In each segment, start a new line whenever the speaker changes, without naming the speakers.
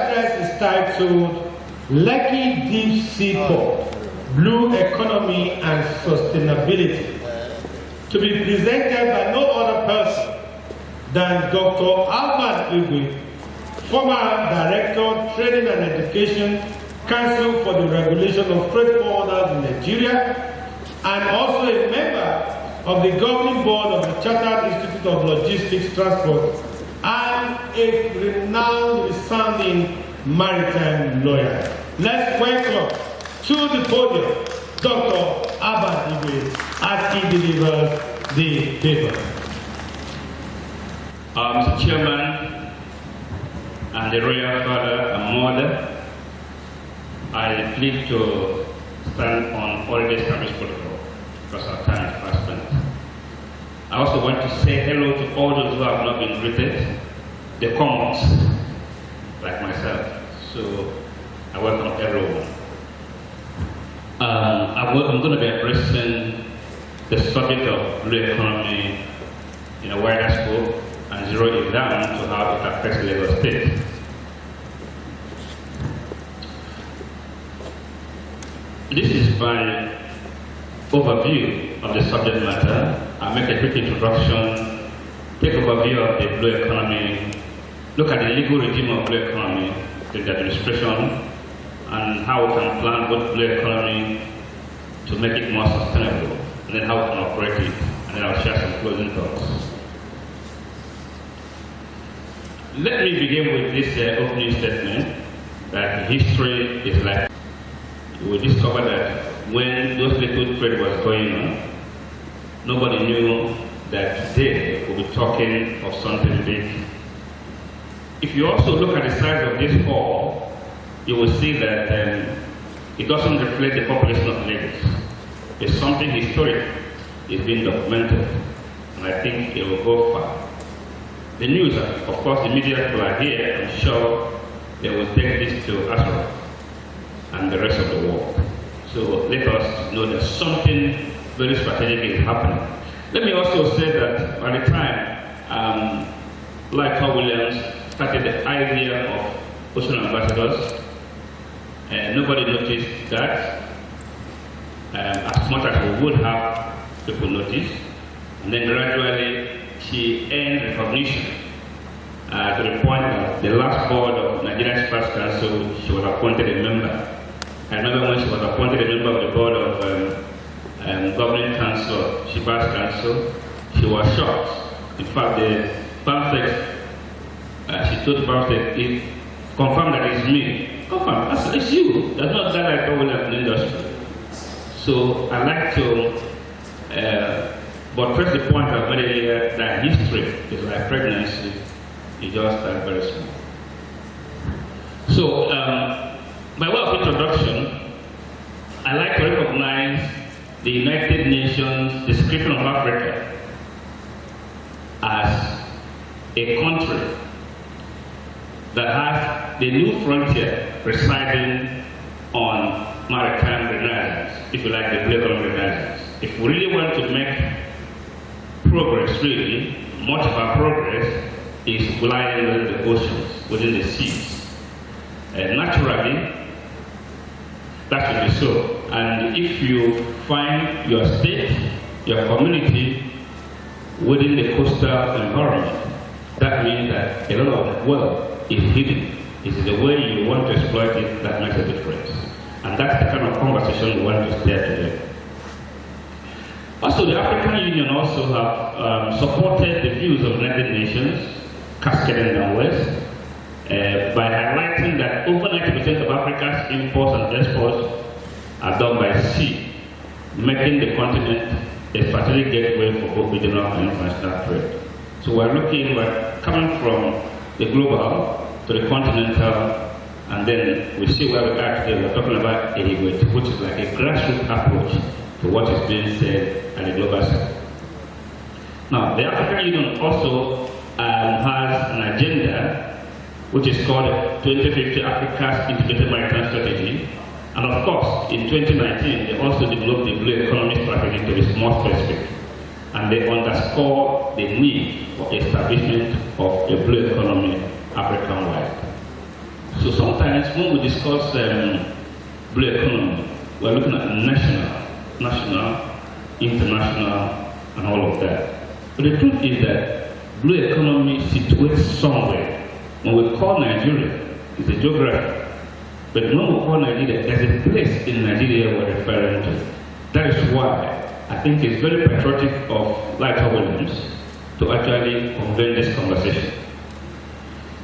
address is titled Lekki Deep Seaport, Blue Economy and Sustainability, to be presented by no other person than Dr. Alban Igwe, former Director, Training and Education, Council for the Regulation of Freight Forwarders in Nigeria, and also a member of the Governing Board of the Chartered Institute of Logistics Transport, and a renowned, resounding maritime lawyer. Let's welcome to the podium Dr. Alban Igwe as he delivers the paper.
Mr. Chairman and the Royal Father and Mother, I am pleased to stand on already established protocol because our time is fast spent. I also want to say hello to all those who have not been greeted, the commons, like myself. So I welcome everyone. I'm going to be addressing the subject of blue economy in a wider scope and zero it down to how it affects Lagos State. This is my overview of the subject matter. I'll make a quick introduction, take overview of the blue economy, look at the legal regime of blue economy, the administration, and how we can plan both blue economy to make it more sustainable, and then how we can operate it, and then I'll share some closing thoughts. Let me begin with this opening statement that history is like. We discovered that when those little trade was going on, nobody knew that today we'll be talking of something big. If you also look at the size of this hall, you will see that it doesn't reflect the population of Lagos. It's something historic. It's been documented, and I think it will go far. The news, of course, the media people are here. I'm sure they will take this to Africa and the rest of the world. So let us know that something very strategic is happening. Let me also say that by the time Lekki Williams started the idea of ocean ambassadors, nobody noticed that as much as we would have people noticed. And then gradually she earned recognition to the point that the last board of Nigerian Sports Council, she was appointed a member. I remember when she was appointed a member of the board of governing council, Shibas Council, she was shocked. In fact, the pamphlet, she told the pamphlet, it confirmed that it's me. Confirmed, it's you. That's not that I told in the industry. So I like to buttress the point I've made here that history is like pregnancy, it just starts very small. So, by way of introduction, I like to recognize the United Nations description of Africa as a country that has the new frontier residing on maritime renaissance, if you like, the blue economy renaissance. If we really want to make progress, really, much of our progress is lying within the oceans, within the seas. Naturally, that should be so. And if you find your state, your community within the coastal environment, that means that a lot of wealth is hidden. It's the way you want to exploit it that makes a difference. And that's the kind of conversation we want to steer today. Also, the African Union also have supported the views of the United Nations, cascading downwards, by highlighting that over 90% of Africa's imports and exports are done by sea, making the continent a strategic gateway for both regional and international trade. So we're coming from the global to the continental, and then we see where we are today. We're talking about Igwe, which is like a grassroots approach to what is being said at the global scale. Now, the African Union also has an agenda which is called 2050 Africa's Integrated Maritime Strategy. And of course, in 2019, they also developed the blue economy strategy to be more specific. And they underscore the need for establishment of a blue economy African-wide. So sometimes when we discuss blue economy, we're looking at national, international, and all of that. But the truth is that blue economy situates somewhere. When we call Nigeria, it's a geography. But when we call Nigeria, there's a place in Nigeria we're referring to. That is why I think it's very patriotic of Lighter Williams to actually convene this conversation.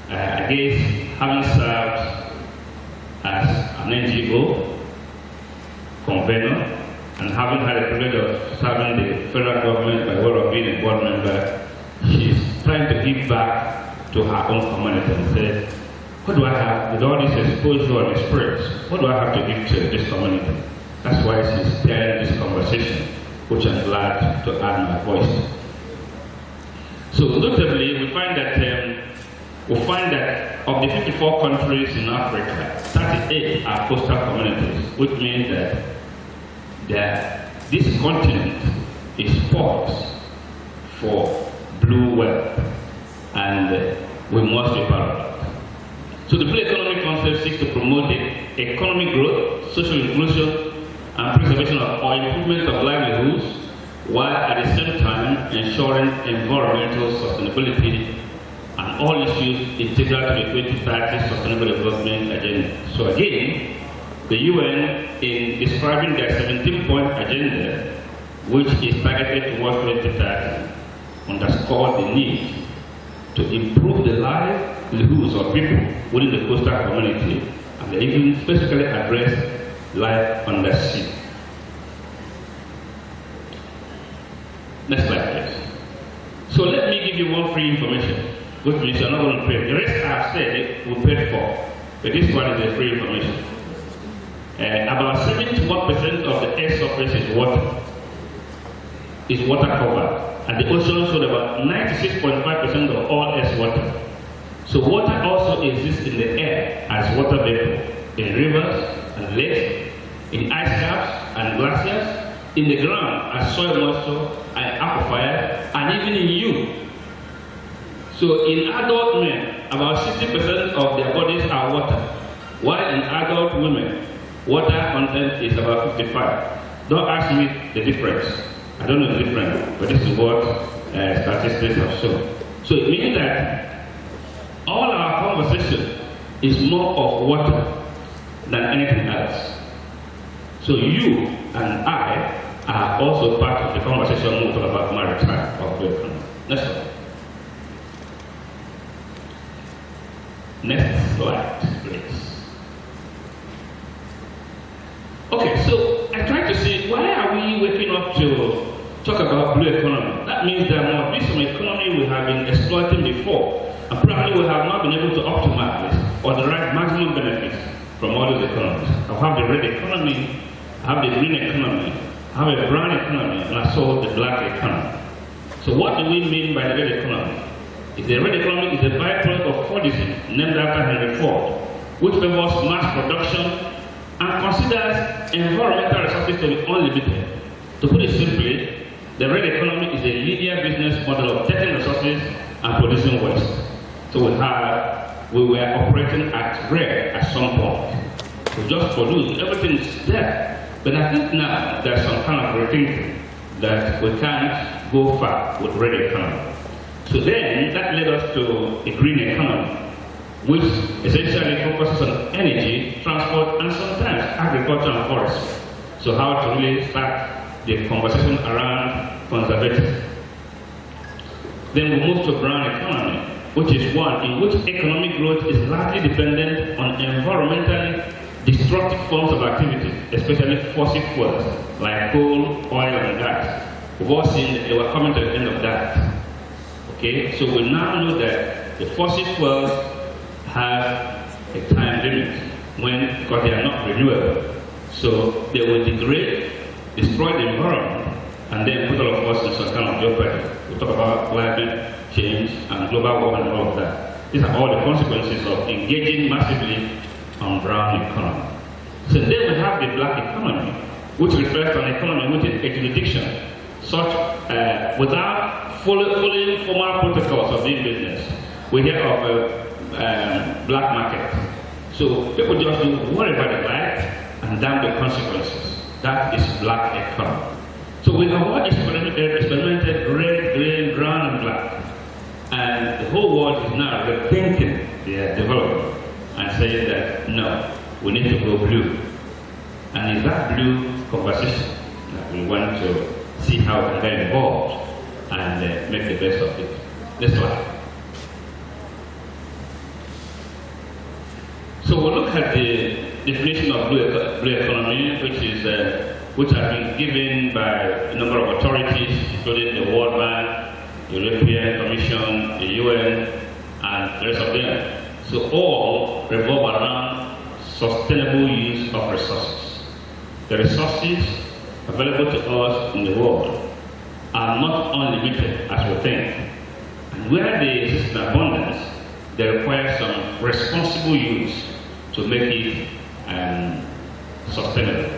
I guess having served as an NGO convener and having had the privilege of serving the federal government by way of being a board member, she's trying to give back to her own community and say, what do I have with all this exposure and experience? What do I have to give to this community? That's why she's steering this conversation, which I'm glad to add my voice. So notably, we find that of the 54 countries in Africa, 38 are coastal communities, which means that this continent is poised for blue wealth, and we must be part of that. So the blue economy concept seeks to promote economic growth, social inclusion, and preservation of or improvement of livelihoods, while at the same time ensuring environmental sustainability and all issues integral to the 2030 Sustainable Development Agenda. So again, the UN, in describing their 17-point agenda, which is targeted towards 2030, underscored the need to improve the livelihoods of people within the coastal community, and they even specifically address life under sea. Next slide, please. So let me give you one free information, which means you're not going to pay. The rest I've said we paid for, but this one is a free information. About 71% of the Earth's surface is water covered, and the ocean showed about 96.5% of all Earth's water. So water also exists in the air as water vapor, in rivers and lakes, in ice caps and glaciers, in the ground as soil moisture and aquifer, and even in you. So in adult men, about 60% of their bodies are water, while in adult women, water content is about 55. Don't ask me the difference. I don't know the difference, but this is what statistics have shown. So it means that all our conversation is more of water than anything else. So you and I are also part of the conversation when we talk about maritime or blue economy. Next slide. Next slide, please. Okay, so I tried to see, why are we waking up to talk about blue economy? That means there must be some economy we have been exploiting before, and probably we have not been able to optimize or derive maximum benefits from all those economies. I have the red economy, I have the green economy, I have a brown economy, and I saw the black economy. So what do we mean by the red economy? The red economy is a byproduct of Fordism, named after Henry Ford, which favors mass production and considers environmental resources to be unlimited. To put it simply, the red economy is a linear business model of taking resources and producing waste. So we were operating at red at some point. We just produce, everything is there. But I think now there's some kind of rethinking that we can't go far with red economy. So then that led us to a green economy, which essentially focuses on energy, transport, and sometimes agriculture and forestry. So how to really start the conversation around conservation. Then we move to brown economy, which is one in which economic growth is largely dependent on environmentally destructive forms of activity, especially fossil fuels like coal, oil, and gas. We've all seen that they were coming to the end of that. Okay, so we now know that the fossil fuels have a time limit because they are not renewable. So they will degrade, destroy the environment, and then put all of us in some kind of jeopardy. We talk about climate change and global warming and all of that. These are all the consequences of engaging massively on brown economy. So then we have the black economy, which refers to an economy within a jurisdiction, without following formal protocols of doing business. We hear of a black market, So people just do whatever they like and damn the consequences. That is black economy. So we have all experimented red, green, brown, and black. And the whole world is now rethinking their development and saying that no, we need to go blue. And in that blue conversation, we want to see how we can get involved and make the best of it. Next slide. So we'll look at the definition of blue economy, which has been given by a number of authorities, including the World Bank, the European Commission, the UN, and the rest of them. So all revolve around sustainable use of resources. The resources available to us in the world are not unlimited as we think. And where they exist in abundance, they require some responsible use to make it sustainable.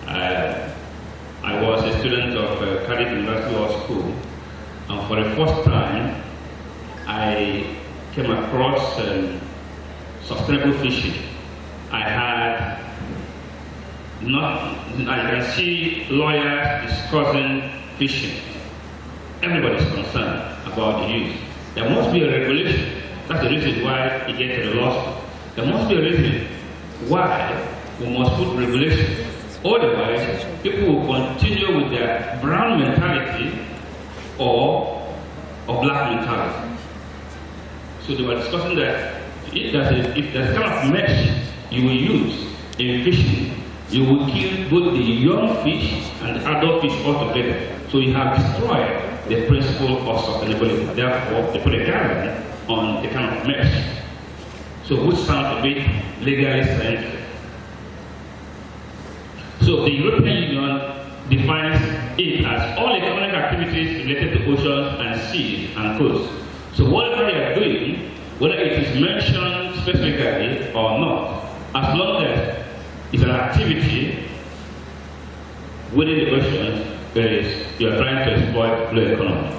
I was a student of Cardiff University Law School, and for the first time, I came across sustainable fishing. I can see lawyers discussing fishing. Everybody's concerned about the use. There must be a regulation. That's the reason why you get to the law school. There must be a reason why we must put regulation. Otherwise, people will continue with their brown mentality or black mentality. So they were discussing that if there's kind of mesh you will use in fishing, you will kill both the young fish and the adult fish altogether. So you have destroyed the principle of sustainability. Therefore, they put a guideline on the kind of mesh. So which sounds a bit legally scientific. So the European Union defines it as all economic activities related to oceans and seas and coasts. So whatever you are doing, whether it is mentioned specifically or not, as long as it's an activity within the oceans, you are trying to exploit blue economy.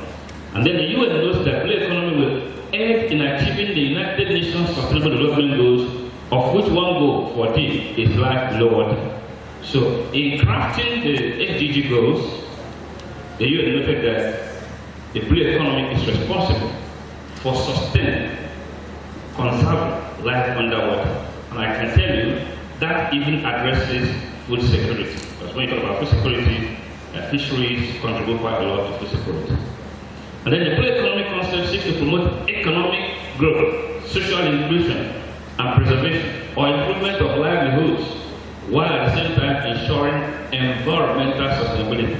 And then the UN knows that blue economy will aid in achieving the United Nations Sustainable Development Goals, of which one goal for this is life below water. So in crafting the SDG goals, the UN noted that the blue economy is responsible for sustaining, conserving life underwater. And I can tell you that even addresses food security. Because when you talk about food security, fisheries contribute quite a lot to food security. And then the blue economy concept seeks to promote economic growth, social inclusion, and preservation, or improvement of livelihoods, while at the same time ensuring environmental sustainability.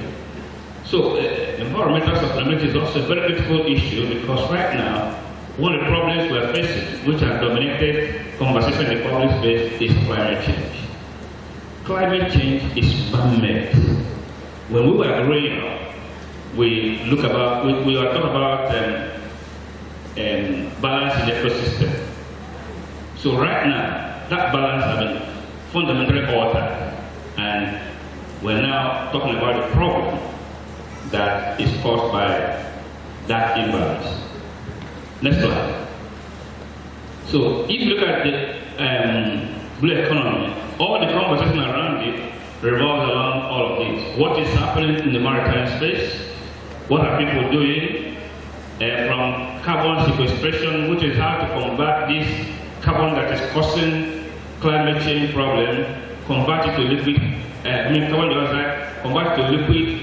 So environmental sustainability is also a very critical issue because right now, one of the problems we are facing, which has dominated conversation in the public space, is climate change. Climate change is man-made. When we were growing up, we were talking about balance in the ecosystem. So right now, that balance has been fundamentally altered, and we're now talking about a problem that is caused by that imbalance. Next slide. So if you look at the blue economy, all the conversation around it revolves around all of this. What is happening in the maritime space? What are people doing? From carbon sequestration, which is how to combat this carbon that is causing climate change problem, convert it to liquid, carbon dioxide, convert it to liquid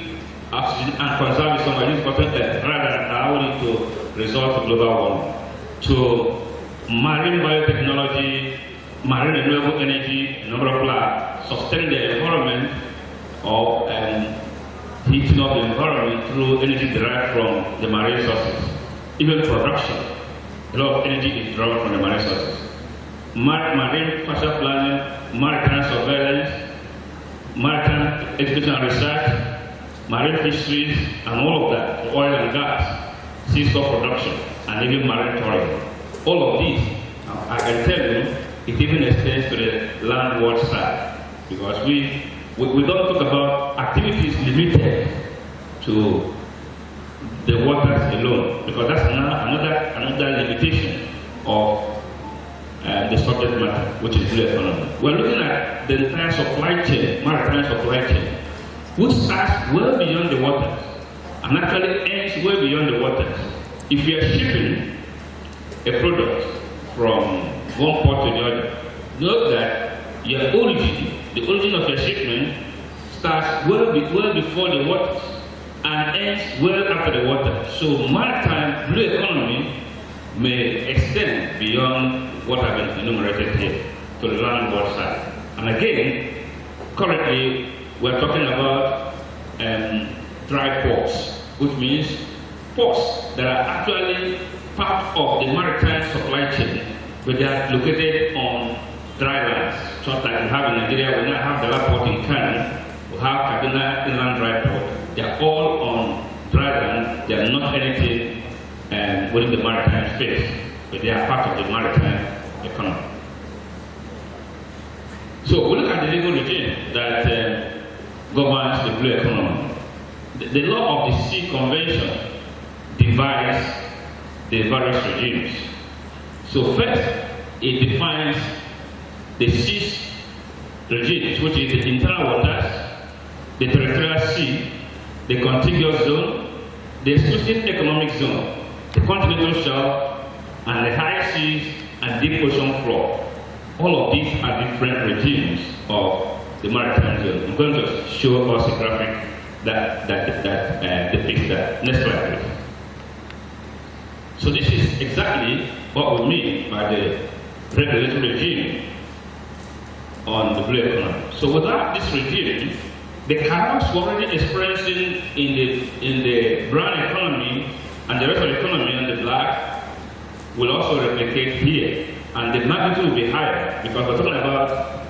oxygen and conserve it somewhere. This is rather than allowing it to result in global warming. To marine biotechnology, marine renewable energy, a number of plants, sustain the environment or heating up the environment through energy derived from the marine sources. Even production, a lot of energy is drawn from the marine sources. Marine spatial planning, maritime surveillance, maritime education and research, marine fisheries, and all of that, oil and gas, seafood production, and even marine tourism. All of these, I can tell you, it even extends to the landward side, because we don't talk about activities limited to the waters alone, because that's another limitation of the subject matter, which is blue economy. We're looking at the entire supply chain, maritime supply chain, which starts well beyond the waters and actually ends well beyond the waters. If you are shipping a product from one port to the other, know that your origin, the origin of your shipment, starts well before the waters and ends well after the water. So maritime blue economy may extend beyond what I've been enumerated here to the landward side. And again, currently we're talking about dry ports, which means ports that are actually part of the maritime supply chain, but they are located on dry lands. Just like we have in Nigeria, we now have the port in Kano, we have Kaduna Inland Dry Port. They are all on dry land. They are not anything within the maritime space, but they are part of the maritime economy. So we look at the legal regime that governs the blue economy. The law of the Sea Convention divides the various regimes. So first, it defines the seas regimes, which is the internal waters, the territorial sea, the contiguous zone, the exclusive economic zone, the continental shelf, and the high seas and deep ocean floor. All of these are different regimes of the maritime zone. I'm going to show us a graphic that depicts that. Next slide, please. So this is exactly what we mean by the regulatory regime on the blue economy. So without this regime, the chaos we're already experiencing in the brown economy and the rest of the economy on the black will also replicate here. And the magnitude will be higher because we're talking about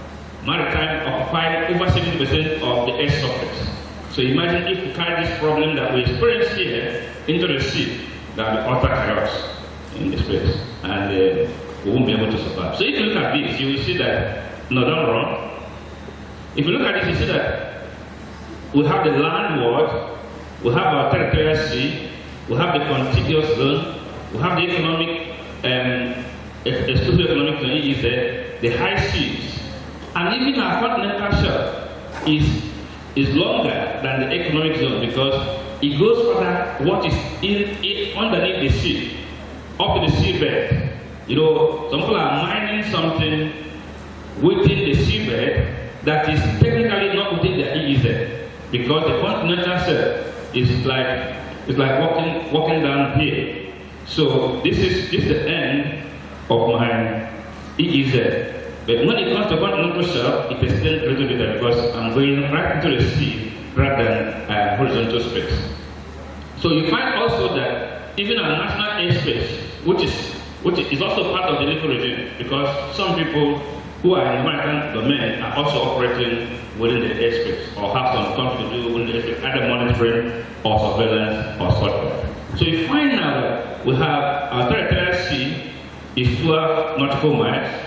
maritime occupying over 70% of the Earth's surface. So imagine if we carry this problem that we experience here into the sea, that will utter chaos in the space, and we won't be able to survive. So if you look at this, you will see that, no, don't run. If you look at this, you see that we have the landward, we have our territorial sea, we have the contiguous zone, we have the economic, exclusive economic zone, is the high seas, and even our continental shelf is longer than the economic zone because it goes further what is underneath the sea, up to the seabed. You know, some people are mining something within the seabed that is technically not within the EEZ because the continental shelf is like walking down here. So this is the end of my EEZ. But when it comes to continental shelf, it extends a little bit because I'm going right into the sea rather than horizontal space. So you find also that even our national airspace, which is also part of the legal regime, because some people who are in the maritime domain are also operating within the airspace or have something to do with the airspace, either monitoring or surveillance or software. So you find now that we have our territorial sea is 12 nautical miles.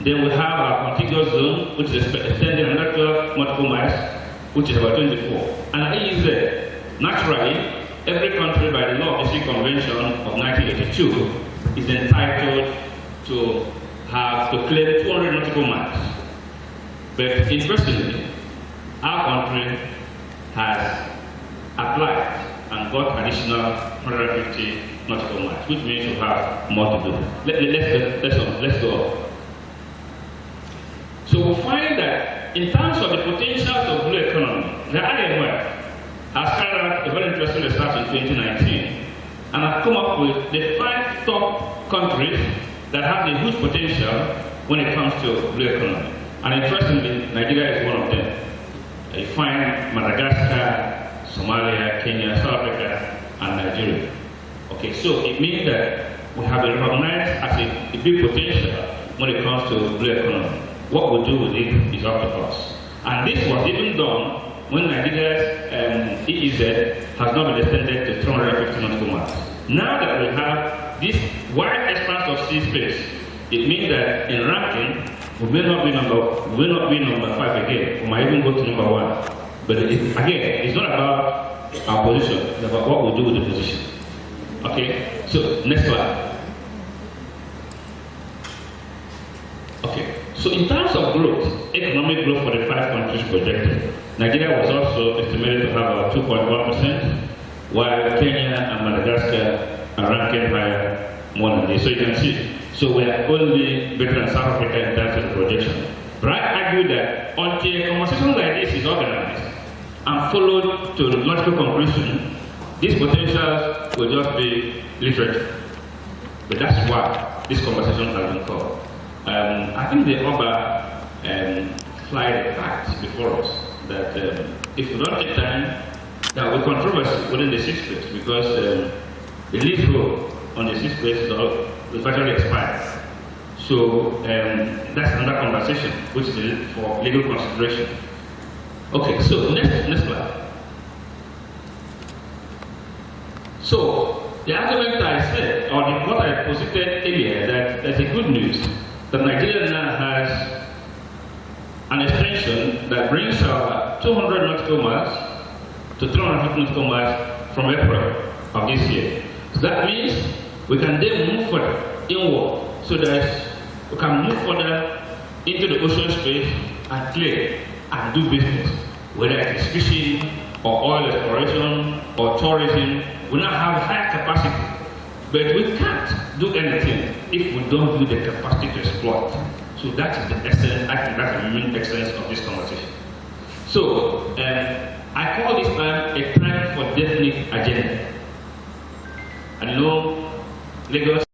Then we have our contiguous zone, which is extended another 12 nautical miles, which is about 24. And EEZ, naturally, every country by the law of the Sea Convention of 1982 is entitled to claim 200 nautical miles. But interestingly, our country has applied and got additional 150 nautical miles, which means we have more to do. Let's go. So we find that in terms of the potentials of blue economy, the IMF has carried out a very interesting research in 2019 and have come up with the 5 top countries that have the huge potential when it comes to blue economy. And interestingly, Nigeria is one of them. You find Madagascar, Somalia, Kenya, South Africa, and Nigeria. Okay, so it means that we have been recognized as a big potential when it comes to blue economy. What we do with it is up to us. And this was even done when Nigeria's EEZ has not been extended to 350 nautical miles. Now that we have this wide expanse of sea space, it means that in ranking, we will not be number 5 again. We might even go to number 1. But again, it's not about our position, it's about what we do with the position. Okay? So, next slide. So in terms of growth, economic growth for the 5 countries projected, Nigeria was also estimated to have about 2.1%, while Kenya and Madagascar are ranking higher, more than this. So you can see, so we are only better than South Africa in terms of the projection. But I argue that until a conversation like this is organized and followed to the logical conclusion, these potentials will just be literature. But that's why this conversation has been called. I think the other slide a fact before us that if we don't take time, there will be controversy within the 6th place because the lead role on the 6th place is virtually expired. So that's another conversation, which is for legal consideration. Okay, so next slide. So the argument I said, or what I posited earlier, that there's a good news that Nigeria now has an extension that brings our 200 nautical miles to 350 nautical miles from April of this year. So that means we can then move further inward, so that we can move further into the ocean space and clear and do business, whether it is fishing or oil exploration or tourism. We now have higher capacity, but we can't do anything if we don't do the capacity to exploit. So that is the essence, I think that's the main essence of this conversation. So I call this time a time for definite agenda. I know Lagos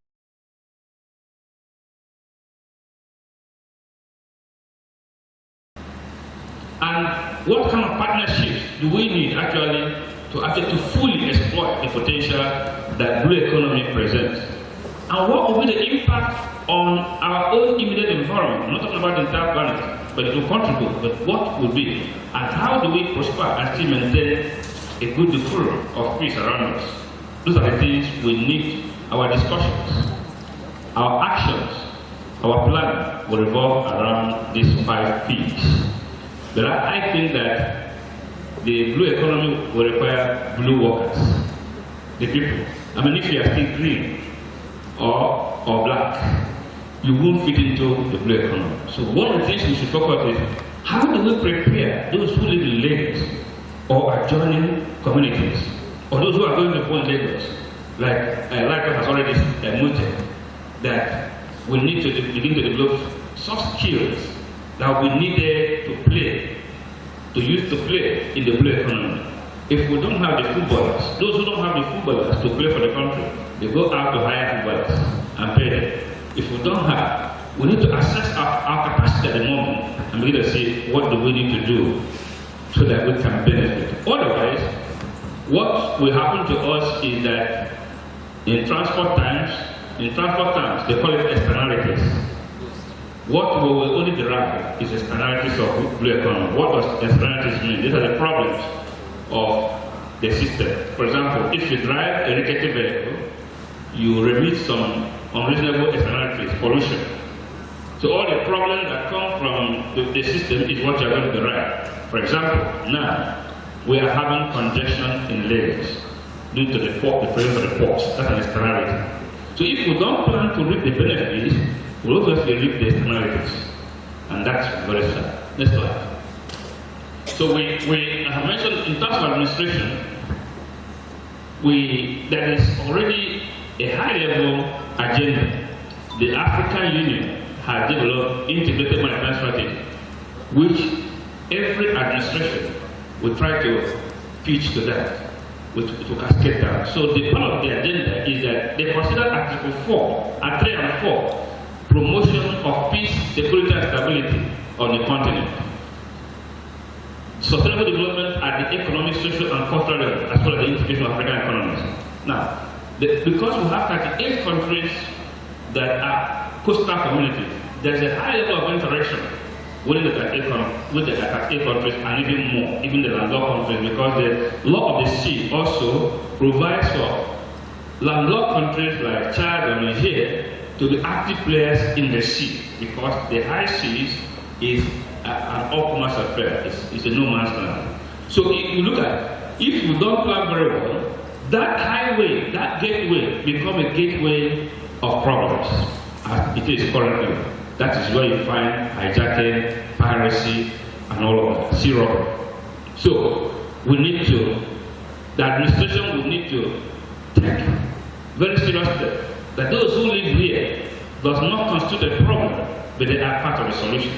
and what kind of partnerships do we need to fully exploit the potential that blue economy presents? And what will be the impact on our own immediate environment? I'm not talking about the entire planet, but it will contribute, but what will be? And how do we prosper and still maintain a good decorum of peace around us? Those are the things we need. Our discussions, our actions, our plan will revolve around these 5 P's. But I think that the blue economy will require blue workers, the people. I mean, if you are still green or black, you won't fit into the blue economy. So one of the things we should focus is, how do we prepare those who live in Lagos or adjoining communities, or those who are going to go in Lagos, like Lekki has already noted, that we need to begin to develop soft skills that we needed to play, to use to play in the blue economy. If we don't have the footballers, those who don't have the footballers to play for the country, they go out to hire footballers and pay them. If we don't have, we need to assess our capacity at the moment and begin to see what do we need to do so that we can benefit. Otherwise, what will happen to us is that in transport times, they call it externalities. What we will only derive is externalities of blue economy. What does externalities mean? These are the problems of the system. For example, if you drive a rickety vehicle, you remit some unreasonable externalities, pollution. So all the problems that come from the system is what you're going to derive. For example, now we are having congestion in Lagos due to the presence of the ports. That's an externality. So if we don't plan to reap the benefits, we'll obviously reap the externalities. And that's very sad. Next slide. So we have mentioned in terms of administration, there is already a high-level agenda. The African Union has developed integrated management strategy, which every administration will try to pitch to that, to cascade down. So the part of the agenda is that they consider Article 4, and 3 and 4, promotion of peace, security and stability on the continent. Sustainable development at the economic, social and cultural level, as well as the integration of African economies. Now, because we have 38 countries that are coastal communities, there's a high level of interaction with the 38 countries and even more, even the landlocked countries, because the law of the sea also provides for landlocked countries like Chad and Niger to be active players in the sea, because the high seas is an all-commerce affair. It's a no man's land. So if you look at, if you don't plan very well, that highway, that gateway, become a gateway of problems, as it is currently. That is where you find hijacking, piracy, and all of that, sea robbery. So we need to, the administration will need to take very seriously that those who live here does not constitute a problem, but they are part of the solution.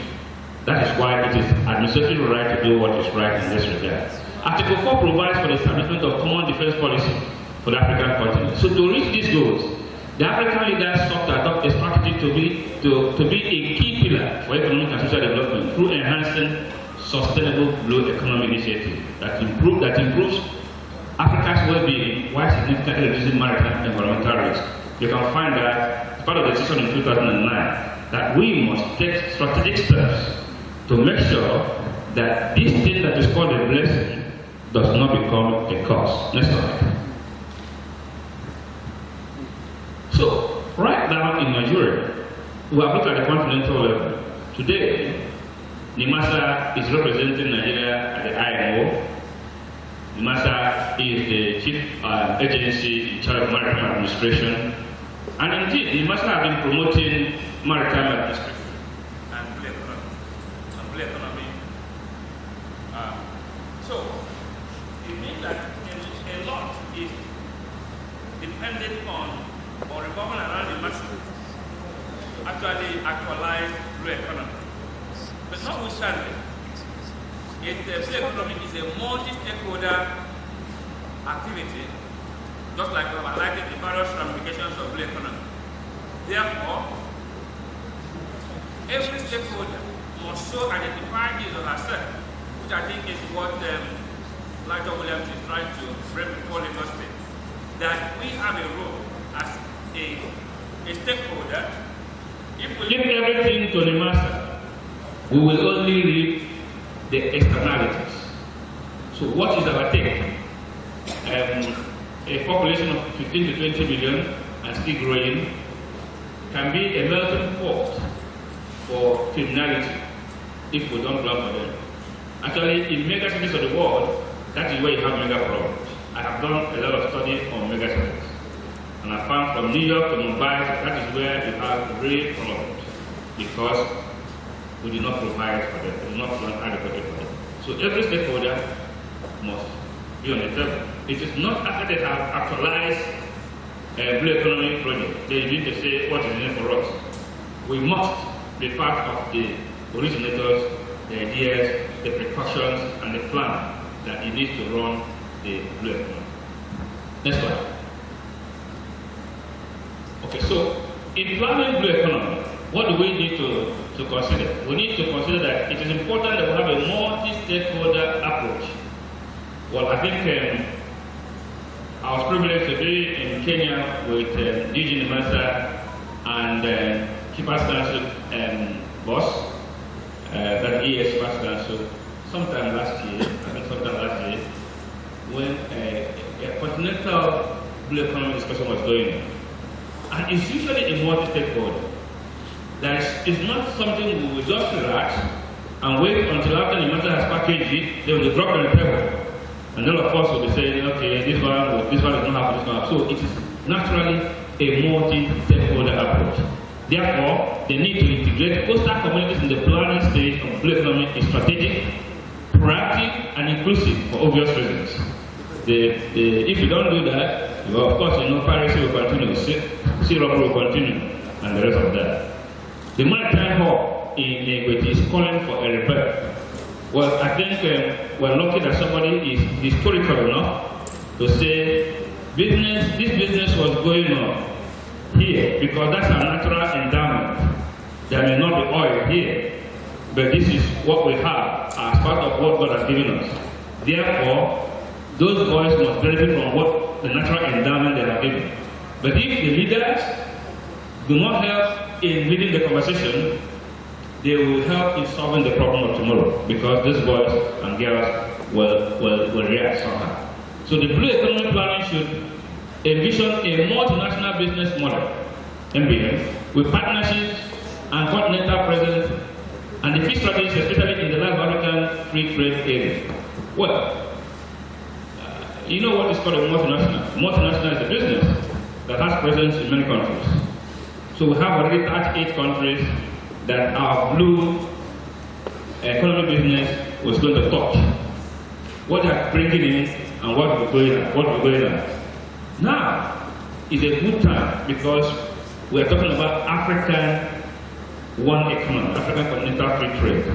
That is why it is administrative right to do what is right in this regard. Article 4 provides for the establishment of common defense policy for the African continent. So to reach these goals, the African leaders sought to adopt a strategy to be a key pillar for economic and social development through enhancing sustainable blue economy initiative that improves Africa's well-being while significantly reducing maritime and environmental risk. You can find that as part of the decision in 2009 that we must take strategic steps to make sure that this thing that is called a blessing does not become a curse. Next slide. So, right now in Nigeria, we have looked at the continental level. Today, NIMASA is representing Nigeria at the IMO. NIMASA is the chief agency in charge of maritime administration. And indeed, NIMASA have been promoting maritime administration and blue economy. So, it means that a lot is dependent on or revolving around NIMASA to actually actualize blue economy. But notwithstanding, the blue economy is a multi-stakeholder activity, just like we have highlighted the various ramifications of blue economy. Therefore, every stakeholder must so identify his or herself, which I think is what Elijah Williams is trying to bring before Lagos State, that we have a role as a stakeholder. If we leave everything to the master, we will only reap the externalities. So what is our take? A population of 15 to 20 million and still growing can be a melting pot for criminality if we don't plan for them. Actually, in mega cities of the world, that is where you have mega problems. I have done a lot of study on mega cities. And I found from New York to Mumbai, that is where you have real problems because we do not provide for them, we do not plan adequately for them. So every stakeholder must be on the table. It is not after they have actualized a blue economy project, they need to say what is in it for us. We must be part of the originators, the ideas, the precautions, and the plan that it needs to run the blue economy. Next one. Okay, so in planning blue economy, what do we need to consider? We need to consider that it is important that we have a multi-stakeholder approach. Well, I think I was privileged to be in Kenya with DG NIMASA and Keepers Council boss, that ES Keepers Council, sometime last year, when a continental blue economy discussion was going on. And it's usually a multi-stakeholder. It's not something we will just relax and wait until after the matter has packaged it, they will drop on the table. And then of course we'll be saying, okay, this one is not happening, this one. So it is naturally a multi-stakeholder approach. Therefore, the need to integrate coastal communities in the planning stage of blue economy is strategic, proactive, and inclusive for obvious reasons. If you don't do that, well, of course, piracy will continue, sea robbery will continue, and the rest of that. The maritime hub in Igwe is calling for a repair. Well, I think we're lucky that somebody is historical enough to say this business was going on here because that's our natural endowment. There may not be oil here, but this is what we have as part of what God has given us. Therefore, those boys must benefit from what the natural endowment they have given. But if the leaders do not help in leading the conversation, they will help in solving the problem of tomorrow because these boys and girls will react somehow. So the blue economy planning should envision a multinational business model, MBM, with partnerships and continental presence and the key strategies, especially in the North African free trade area. Well, you know what is called a multinational? Multinational is a business that has presence in many countries. So we have already 38 countries that our blue economy business was going to touch. What they're bringing in and what we're going on. Now is a good time because we're talking about African one economy, African continental free trade.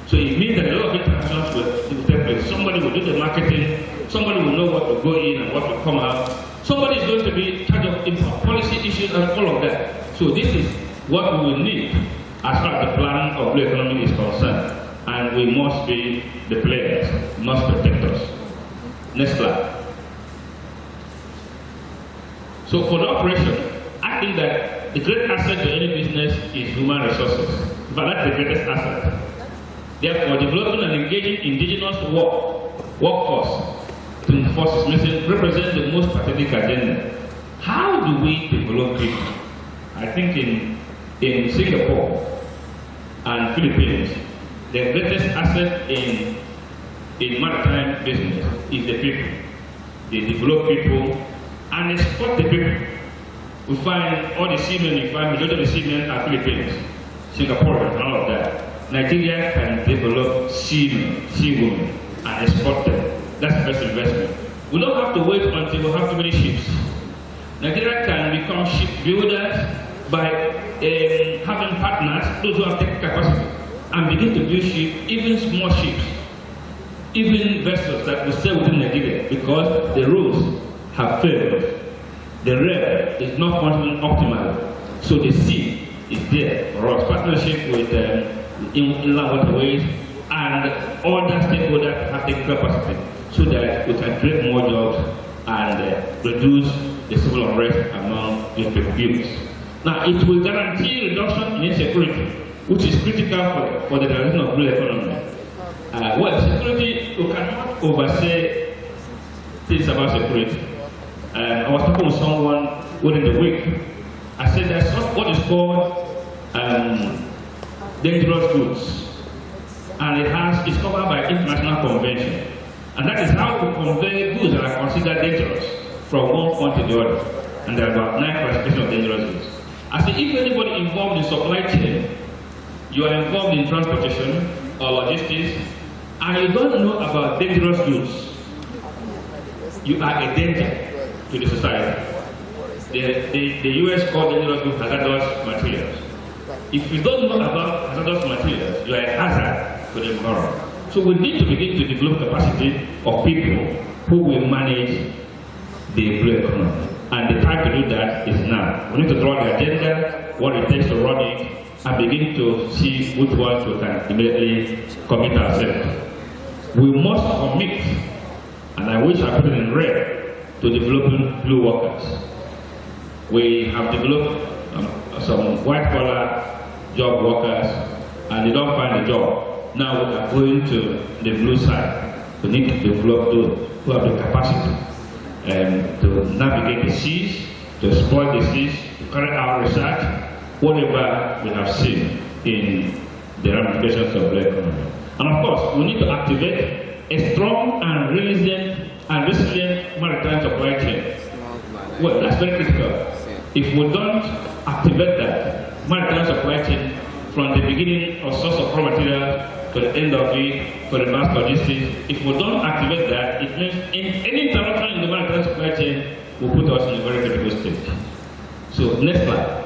So it means that a lot of interactions will take place. Somebody will do the marketing, somebody will know what will go in and what will come out. Somebody is going to be in charge of policy issues and all of that. So this is what we will need as far as the planning of blue economy is concerned. And we must be the players, not spectators. Next slide. So for the operation, I think that the great asset to any business is human resources. But that's the greatest asset. Therefore, developing and engaging indigenous workforce to forces missing represents the most strategic agenda. How do we develop people? I think in Singapore and Philippines, the greatest asset in maritime business is the people. They develop people and export the people. We find all the seamen, majority of the seamen are Philippines, Singaporeans, and all of that. Nigeria can develop seamen, seawomen, and export them. That's the best investment. We don't have to wait until we have too many ships. Nigeria can become shipbuilders by having partners, those who have technical capacity, and begin to build ships, even small ships, even vessels that will sail within Nigeria, because the rules have failed. The rail is not functioning optimally. So the sea is there for us. Partnership with inland waterways and other stakeholders have the capacity so that we can create more jobs and reduce the civil unrest among these youths. Now, it will guarantee reduction in insecurity, which is critical for the transition of blue economy. Well, security, you cannot oversay things about security. I was talking with someone within the week. I said there's what is called dangerous goods, and it's covered by international convention. And that is how to convey goods that are considered dangerous from one point to the other. And there are about 9 classifications of dangerous goods. I said if anybody involved in supply chain, you are involved in transportation or logistics, and you don't know about dangerous goods, you are a danger to the society. The US called dangerous goods hazardous materials. If you don't know about hazardous materials, you are a hazard to the environment. So we need to begin to develop capacity of people who will manage the blue economy. And the time to do that is now. We need to draw the agenda, what it takes to run it, and begin to see which ones we can immediately commit ourselves. We must commit, and I wish I put it in red, to developing blue workers. We have developed some white-collar job workers, and they don't find a job. Now we are going to the blue side. We need to develop those who have the capacity to navigate the seas, to exploit the seas, to carry out research, whatever we have seen in the ramifications of the economy. And of course, we need to activate a strong and resilient maritime supply chain. Well, that's very critical. If we don't activate that maritime supply chain from the beginning of source of raw material to the end of it, to the mass logistics, if we don't activate that, it means any interruption in the maritime supply chain will put us in a very critical state. So, next slide.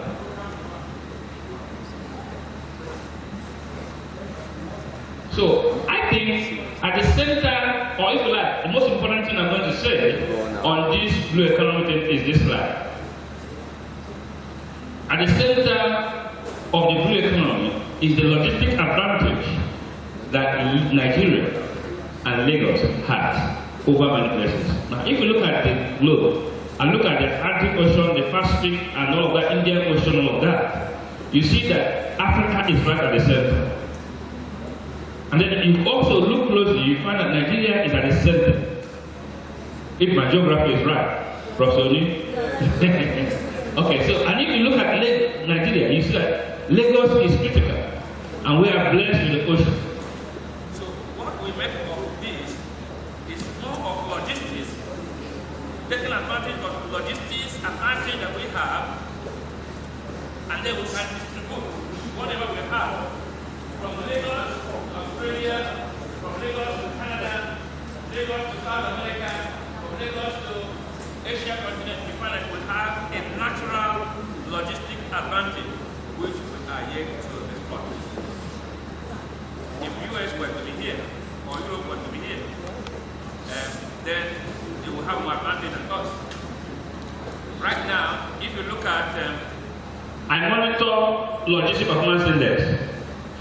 So, I think at the center, or if you like, the most important thing I'm going to say on this blue economy thing is this slide. At the center of the blue economy is the logistic advantage that Nigeria and Lagos has over many places. Now, if you look at the globe and look at the Atlantic Ocean, the Pacific, and all of that, Indian Ocean, all of that, you see that Africa is right at the center. And then you also look closely, you find that Nigeria is at the center. If my geography is right, Professor Oni. Okay, so, and if you look at Nigeria, you see that Lagos is critical, and we are blessed with the ocean.
So what we make of this is more of logistics, taking advantage of logistics advantage that we have, and then we can distribute whatever we have, from Lagos to Australia, from Lagos to Canada, Lagos to South America, from Lagos to Asia continent, we find that we have a natural logistic advantage which we are yet to exploit. If US were to be here, or Europe were to be here, then they will have more advantage than us. Right now, if you look at...
I monitor logistic performance index.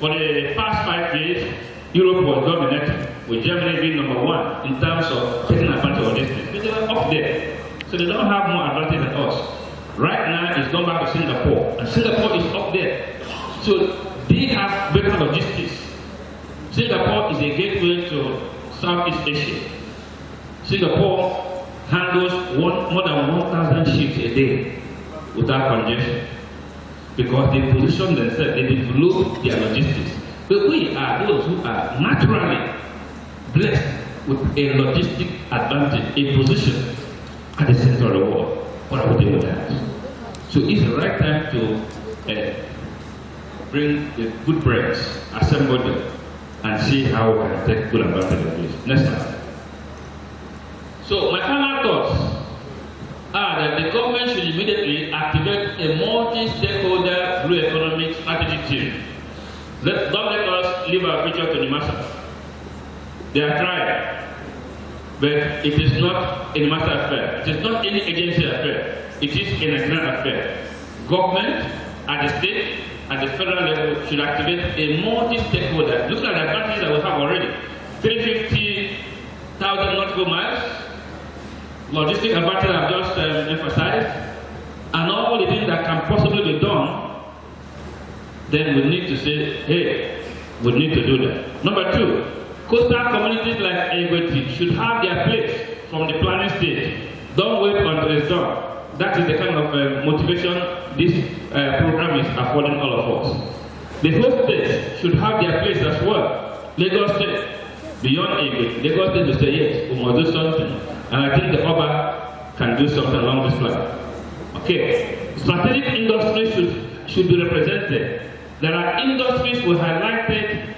For the past 5 years, Europe was dominating, with Germany being number 1 in terms of taking advantage of logistics. But they were up there, so they don't have more advantage than us. Right now, it's gone back to Singapore, and Singapore is up there. So they have better logistics. Singapore is a gateway to Southeast Asia. Singapore handles more than 1,000 ships a day without congestion, because they position themselves, they develop their logistics. But we are those who are naturally blessed with a logistic advantage, a position at the center of the world. What are we doing with that? So it's the right time to bring the good brains, assemble them, and see how we can take good advantage of this. Next time. So my final thoughts are that the government should immediately activate a multi-stakeholder blue economic strategy team. Don't let us leave our future to the masses. They are trying, but it is not a matter affair. It is not any agency affair. It is a national affair. Government at the state, at the federal level, should activate a multi-stakeholder. Look at the advantages that we have already. 350,000 nautical miles, logistic advantage I've just emphasized, and all the things that can possibly be done. Then we need to say, hey, we need to do that. Number 2, coastal communities like Igwe should have their place from the planning stage. Don't wait until it's done. That is the kind of motivation this program is affording all of us. The host states should have their place as well. Lagos State, beyond Igwe, Lagos State will say yes, we must do something. And I think the Oba can do something along this line. Okay, strategic industries should be represented. There are industries we highlighted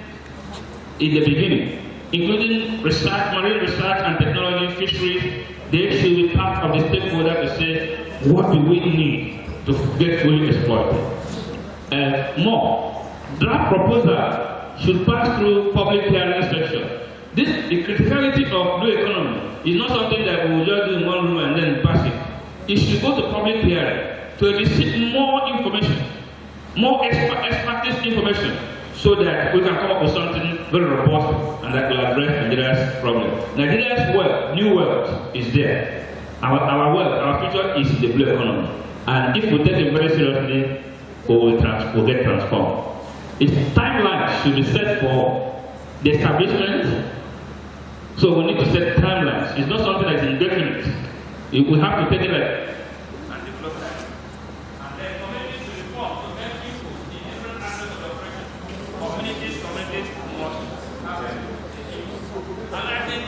in the beginning, including research, marine research and technology, fisheries. They should be part of the stakeholder to say, what do we need to get fully exploited? More, draft proposal should pass through public hearing section. The criticality of blue economy is not something that we will just do in one room and then pass it. It should go to public hearing to elicit more information, more expertise information, so that we can come up with something very robust and that will address Nigeria's problem. Nigeria's wealth, new wealth, is there. Our wealth, our future is in the blue economy. And if we take it very seriously, we'll get transformed. Its timeline should be set for the establishment. So we need to set timelines. It's not something that's indefinite. We have to take it like
and I think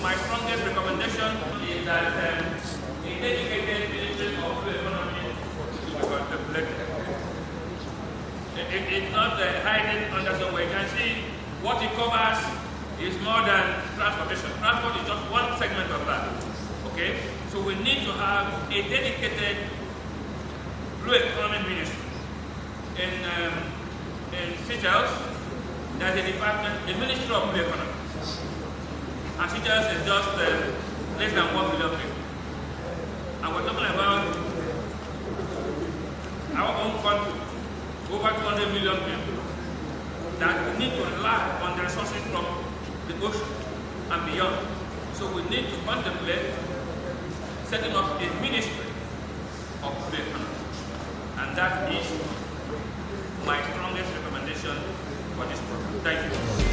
my strongest recommendation is that a dedicated ministry of blue economy should be contemplated. It's not hiding under somewhere. You can see what it covers is more than transportation. Transport is just one segment of that. Okay? So we need to have a dedicated blue economy ministry. In Seychelles, there's a department, the Ministry of Blue Economy. And Seychelles is just less than 1 million people. And we're talking about our own country, over 200 million people, that need to rely on the resources from the ocean and beyond. So we need to contemplate setting up a ministry of blue economy. And that is my strongest recommendation for this program. Thank you.